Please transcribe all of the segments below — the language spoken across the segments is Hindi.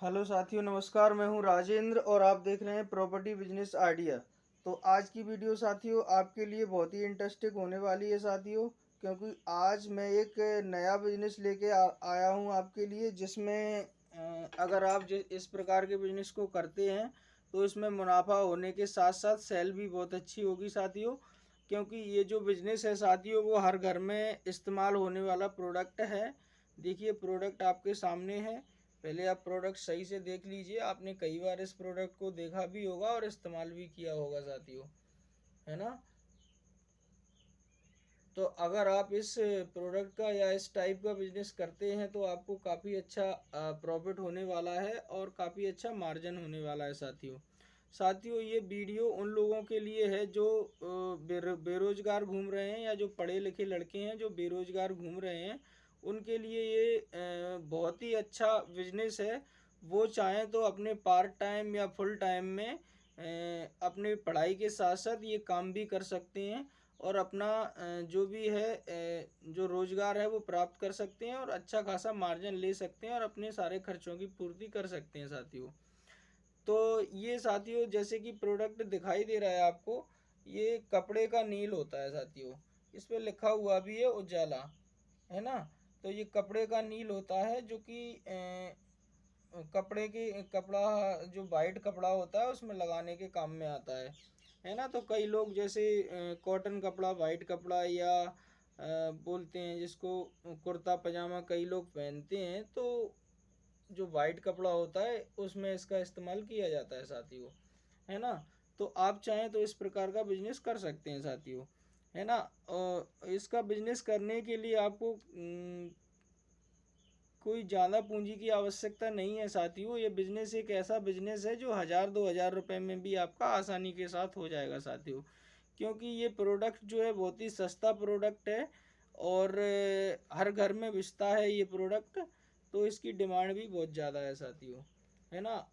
हेलो साथियों, नमस्कार। मैं हूं राजेंद्र और आप देख रहे हैं प्रॉपर्टी बिजनेस आइडिया। तो आज की वीडियो साथियों आपके लिए बहुत ही इंटरेस्टिंग होने वाली है साथियों, क्योंकि आज मैं एक नया बिजनेस लेके आया हूं आपके लिए, जिसमें अगर आप इस प्रकार के बिजनेस को करते हैं तो इसमें मुनाफा होने के साथ साथ सेल भी बहुत अच्छी होगी साथियों। क्योंकि ये जो बिजनेस है साथियों वो हर घर में इस्तेमाल होने वाला प्रोडक्ट है। देखिए, प्रोडक्ट आपके सामने है। पहले आप प्रोडक्ट सही से देख लीजिए। आपने कई बार इस प्रोडक्ट को देखा भी होगा और इस्तेमाल भी किया होगा साथियों, है ना। तो अगर आप इस प्रोडक्ट का या इस टाइप का बिजनेस करते हैं तो आपको काफ़ी अच्छा प्रॉफिट होने वाला है और काफ़ी अच्छा मार्जिन होने वाला है साथियों। साथियों, ये वीडियो उन लोगों के लिए है जो बेरोजगार घूम रहे हैं, या जो पढ़े लिखे लड़के हैं जो बेरोजगार घूम रहे हैं, उनके लिए ये बहुत ही अच्छा बिजनेस है। वो चाहें तो अपने पार्ट टाइम या फुल टाइम में अपने पढ़ाई के साथ साथ ये काम भी कर सकते हैं और अपना जो भी है जो रोज़गार है वो प्राप्त कर सकते हैं और अच्छा खासा मार्जिन ले सकते हैं और अपने सारे खर्चों की पूर्ति कर सकते हैं साथियों। तो ये साथियों, जैसे कि प्रोडक्ट दिखाई दे रहा है आपको, ये कपड़े का नील होता है साथियों। इस पे लिखा हुआ भी है उजाला, है ना। तो ये कपड़े का नील होता है जो कि कपड़े की कपड़ा जो वाइट कपड़ा होता है उसमें लगाने के काम में आता है ना। तो कई लोग जैसे कॉटन कपड़ा, वाइट कपड़ा, या बोलते हैं जिसको कुर्ता पजामा, कई लोग पहनते हैं, तो जो वाइट कपड़ा होता है उसमें इसका इस्तेमाल किया जाता है साथियों, है ना। तो आप चाहें तो इस प्रकार का बिजनेस कर सकते हैं साथियों, है ना। इसका बिजनेस करने के लिए आपको कोई ज़्यादा पूंजी की आवश्यकता नहीं है साथियों। ये बिजनेस एक ऐसा बिजनेस है जो 1000-2000 रुपये में भी आपका आसानी के साथ हो जाएगा साथियों। क्योंकि ये प्रोडक्ट जो है बहुत ही सस्ता प्रोडक्ट है और हर घर में बिकता है ये प्रोडक्ट। तो इसकी डिमांड भी बहुत ज़्यादा है साथियों, है ना।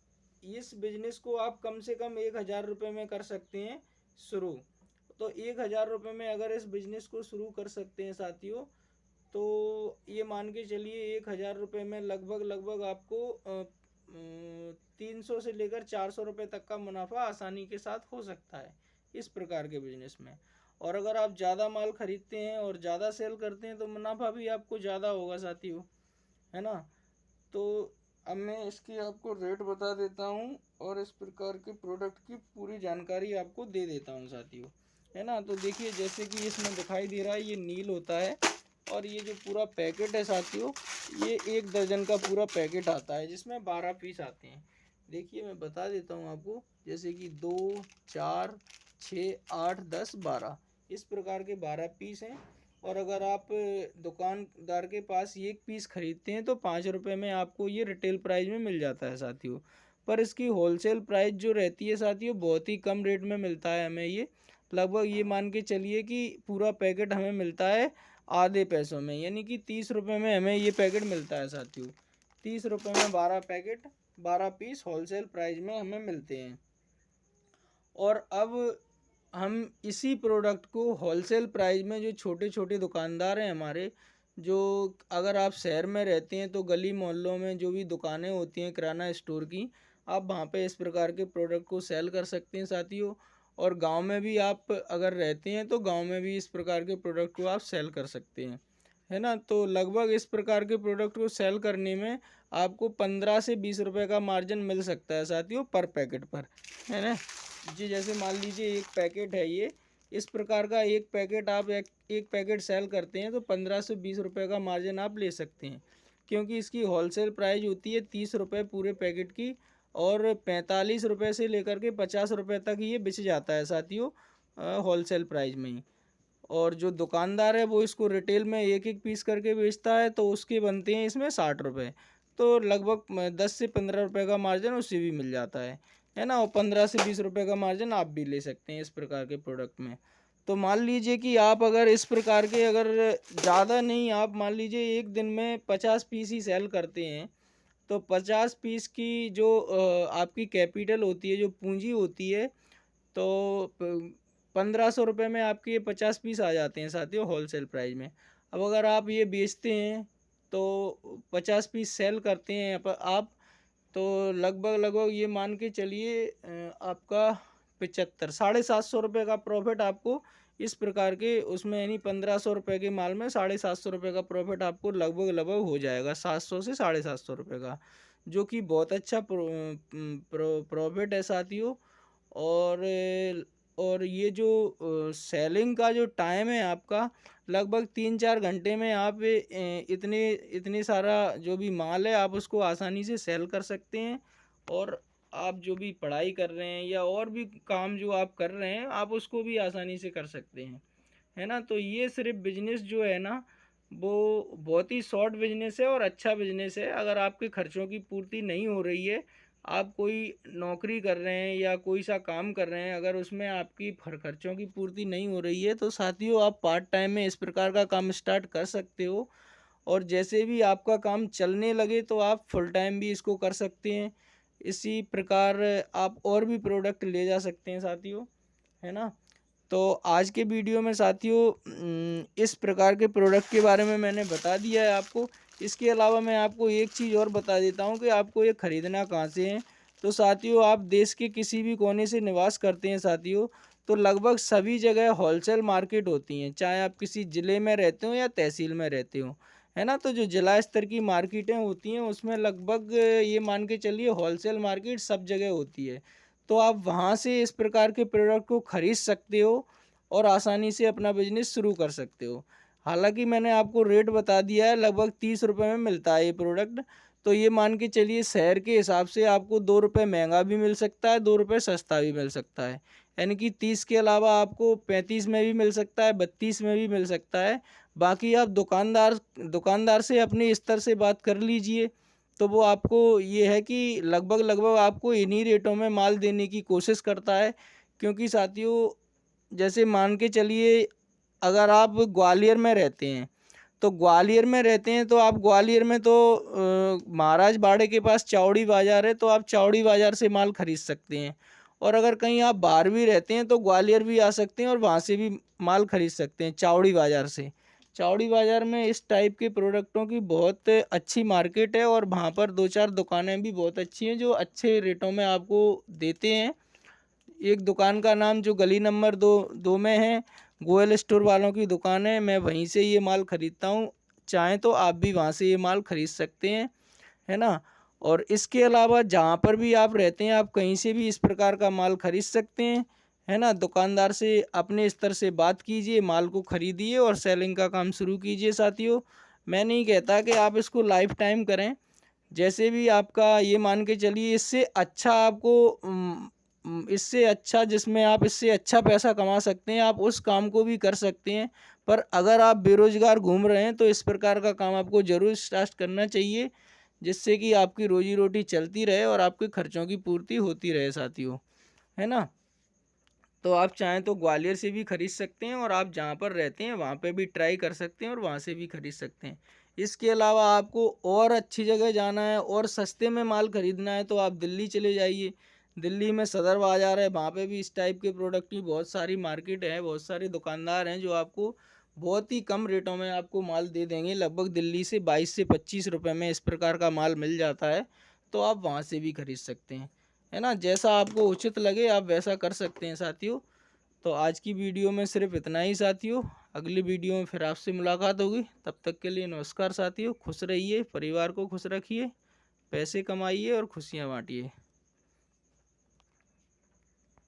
इस बिजनेस को आप कम से कम 1000 रुपये में कर सकते हैं शुरू। तो 1000 रुपये में अगर इस बिजनेस को शुरू कर सकते हैं साथियों, तो ये मान के चलिए 1000 रुपये में लगभग लगभग आपको 300 से लेकर 400 रुपये तक का मुनाफा आसानी के साथ हो सकता है इस प्रकार के बिजनेस में। और अगर आप ज़्यादा माल खरीदते हैं और ज़्यादा सेल करते हैं तो मुनाफा भी आपको ज़्यादा होगा साथियों, है ना। तो अब मैं इसकी आपको रेट बता देता हूँ और इस प्रकार के प्रोडक्ट की पूरी जानकारी आपको दे देता हूँ साथियों, है ना। तो देखिए, जैसे कि इसमें दिखाई दे रहा है ये नील होता है और ये जो पूरा पैकेट है साथियों, ये 1 दर्जन का पूरा पैकेट आता है जिसमें 12 पीस आते हैं। देखिए, मैं बता देता हूँ आपको, जैसे कि 2, 4, 6, 8, 10, 12, इस प्रकार के 12 पीस हैं। और अगर आप दुकानदार के पास एक पीस खरीदते हैं तो 5 रुपये में आपको ये रिटेल प्राइस में मिल जाता है साथियों। पर इसकी होलसेल प्राइस जो रहती है साथियों, बहुत ही कम रेट में मिलता है हमें ये। लगभग ये मान के चलिए कि पूरा पैकेट हमें मिलता है आधे पैसों में, यानी कि 30 रुपये में हमें ये पैकेट मिलता है साथियों। 30 रुपये में 12 पैकेट, 12 पीस होलसेल प्राइस में हमें मिलते हैं। और अब हम इसी प्रोडक्ट को होलसेल प्राइस में, जो छोटे छोटे दुकानदार हैं हमारे, जो अगर आप शहर में रहते हैं तो गली मोहल्लों में जो भी दुकानें होती हैं किराना स्टोर की, आप वहाँ पे इस प्रकार के प्रोडक्ट को सेल कर सकते हैं साथियों। और गांव में भी आप अगर रहते हैं तो गांव में भी इस प्रकार के प्रोडक्ट को आप सेल कर सकते हैं, है ना। तो लगभग इस प्रकार के प्रोडक्ट को सेल करने में आपको 15 से 20 रुपये का मार्जिन मिल सकता है साथियों पर पैकेट पर, है ना जी। जैसे मान लीजिए एक पैकेट है ये, इस प्रकार का एक पैकेट आप एक पैकेट सेल करते हैं तो 15 से 20 रुपये का मार्जिन आप ले सकते हैं। क्योंकि इसकी होलसेल प्राइस होती है 30 रुपये पूरे पैकेट की, और 45 रुपये से लेकर के 50 रुपये तक ये बिच जाता है साथियों होलसेल प्राइस में ही। और जो दुकानदार है वो इसको रिटेल में एक एक पीस करके बेचता है, तो उसके बनते हैं इसमें 60 रुपये। तो लगभग 10 से 15 रुपये का मार्जिन उससे भी मिल जाता है ना। और 15 से 20 रुपये का मार्जिन आप भी ले सकते हैं इस प्रकार के प्रोडक्ट में। तो मान लीजिए कि आप अगर इस प्रकार के, अगर ज़्यादा नहीं, आप मान लीजिए एक दिन में 50 पीस ही सेल करते हैं, तो 50 पीस की जो आपकी कैपिटल होती है, जो पूंजी होती है, तो 1500 रुपये में आपके ये 50 पीस आ जाते हैं साथियों होलसेल प्राइस में। अब अगर आप ये बेचते हैं तो 50 पीस सेल करते हैं आप, तो लगभग लगभग ये मान के चलिए आपका 75 ₹750 का प्रॉफिट आपको इस प्रकार के उसमें, यानी ₹1500 के माल में ₹750 का प्रॉफिट आपको लगभग लगभग हो जाएगा, 700 से ₹750 का, जो कि बहुत अच्छा प्रॉफिट है साथियों। और ये जो सेलिंग का जो टाइम है आपका, लगभग 3-4 घंटे में आप इतने सारा जो भी माल है आप उसको आसानी से सेल कर सकते हैं। और आप जो भी पढ़ाई कर रहे हैं या और भी काम जो आप कर रहे हैं आप उसको भी आसानी से कर सकते हैं, है ना। तो ये सिर्फ बिजनेस जो है ना, वो बहुत ही शॉर्ट बिजनेस है और अच्छा बिजनेस है। अगर आपके खर्चों की पूर्ति नहीं हो रही है, आप कोई नौकरी कर रहे हैं या कोई सा काम कर रहे हैं, अगर उसमें आपकी खर्चों की पूर्ति नहीं हो रही है, तो साथियों आप पार्ट टाइम में इस प्रकार का काम स्टार्ट कर सकते हो। और जैसे भी आपका काम चलने लगे तो आप फुल टाइम भी इसको कर सकते हैं। इसी प्रकार आप और भी प्रोडक्ट ले जा सकते हैं साथियों, है ना। तो आज के वीडियो में साथियों इस प्रकार के प्रोडक्ट के बारे में मैंने बता दिया है आपको। इसके अलावा मैं आपको एक चीज़ और बता देता हूँ कि आपको ये ख़रीदना कहाँ से है। तो साथियों आप देश के किसी भी कोने से निवास करते हैं साथियों, तो लगभग सभी जगह होलसेल मार्केट होती हैं, चाहे आप किसी ज़िले में रहते हो या तहसील में रहते हो, है ना। तो जो जिला स्तर की मार्केटें होती हैं उसमें लगभग ये मान के चलिए होलसेल मार्केट सब जगह होती है। तो आप वहाँ से इस प्रकार के प्रोडक्ट को ख़रीद सकते हो और आसानी से अपना बिजनेस शुरू कर सकते हो। हालांकि मैंने आपको रेट बता दिया है, लगभग 30 रुपये में मिलता है ये प्रोडक्ट। तो ये मान के चलिए शहर के हिसाब से आपको 2 रुपये महंगा भी मिल सकता है, 2 रुपये सस्ता भी मिल सकता है। यानी कि 30 के अलावा आपको 35 में भी मिल सकता है, 32 में भी मिल सकता है। बाकी आप दुकानदार से अपने स्तर से बात कर लीजिए, तो वो आपको ये है कि लगभग लगभग आपको इन्हीं रेटों में माल देने की कोशिश करता है। क्योंकि साथियों जैसे मान के चलिए अगर आप ग्वालियर में रहते हैं, तो आप ग्वालियर में तो महाराज बाड़े के पास चावड़ी बाज़ार है, तो आप चावड़ी बाज़ार से माल खरीद सकते हैं। और अगर कहीं आप बाहर भी रहते हैं तो ग्वालियर भी आ सकते हैं और वहाँ से भी माल खरीद सकते हैं चावड़ी बाज़ार से। चावड़ी बाज़ार में इस टाइप के प्रोडक्टों की बहुत अच्छी मार्केट है और वहाँ पर 2-4 दुकानें भी बहुत अच्छी हैं जो अच्छे रेटों में आपको देते हैं। एक दुकान का नाम जो गली नंबर 2 में है, गोयल स्टोर वालों की दुकान है, मैं वहीं से ये माल ख़रीदता हूँ। चाहें तो आप भी वहाँ से ये माल ख़रीद सकते हैं, है ना। और इसके अलावा जहाँ पर भी आप रहते हैं आप कहीं से भी इस प्रकार का माल खरीद सकते हैं, है ना। दुकानदार से अपने स्तर से बात कीजिए, माल को ख़रीदिए और सेलिंग का काम शुरू कीजिए साथियों। मैं नहीं कहता कि आप इसको लाइफ टाइम करें, जैसे भी आपका ये मान के चलिए इससे अच्छा आपको इससे अच्छा जिसमें आप इससे अच्छा पैसा कमा सकते हैं आप उस काम को भी कर सकते हैं। पर अगर आप बेरोज़गार घूम रहे हैं तो इस प्रकार का काम आपको ज़रूर स्टार्ट करना चाहिए, जिससे कि आपकी रोजी रोटी चलती रहे और आपके खर्चों की पूर्ति होती रहे साथियों, है ना। तो आप चाहें तो ग्वालियर से भी खरीद सकते हैं और आप जहाँ पर रहते हैं वहाँ पे भी ट्राई कर सकते हैं और वहाँ से भी खरीद सकते हैं। इसके अलावा आपको और अच्छी जगह जाना है और सस्ते में माल खरीदना है तो आप दिल्ली चले जाइए। दिल्ली में सदर बाज़ार है, वहाँ पे भी इस टाइप के प्रोडक्ट की बहुत सारी मार्केट है, बहुत सारे दुकानदार हैं जो आपको बहुत ही कम रेटों में आपको माल दे देंगे। लगभग दिल्ली से 22 से 25 रुपये में इस प्रकार का माल मिल जाता है, तो आप वहाँ से भी खरीद सकते हैं, है ना। जैसा आपको उचित लगे आप वैसा कर सकते हैं साथियों। तो आज की वीडियो में सिर्फ इतना ही साथियों, अगली वीडियो में फिर आपसे मुलाकात होगी। तब तक के लिए नमस्कार साथियों, खुश रहिए, परिवार को खुश रखिए, पैसे कमाइए और खुशियाँ बांटिए।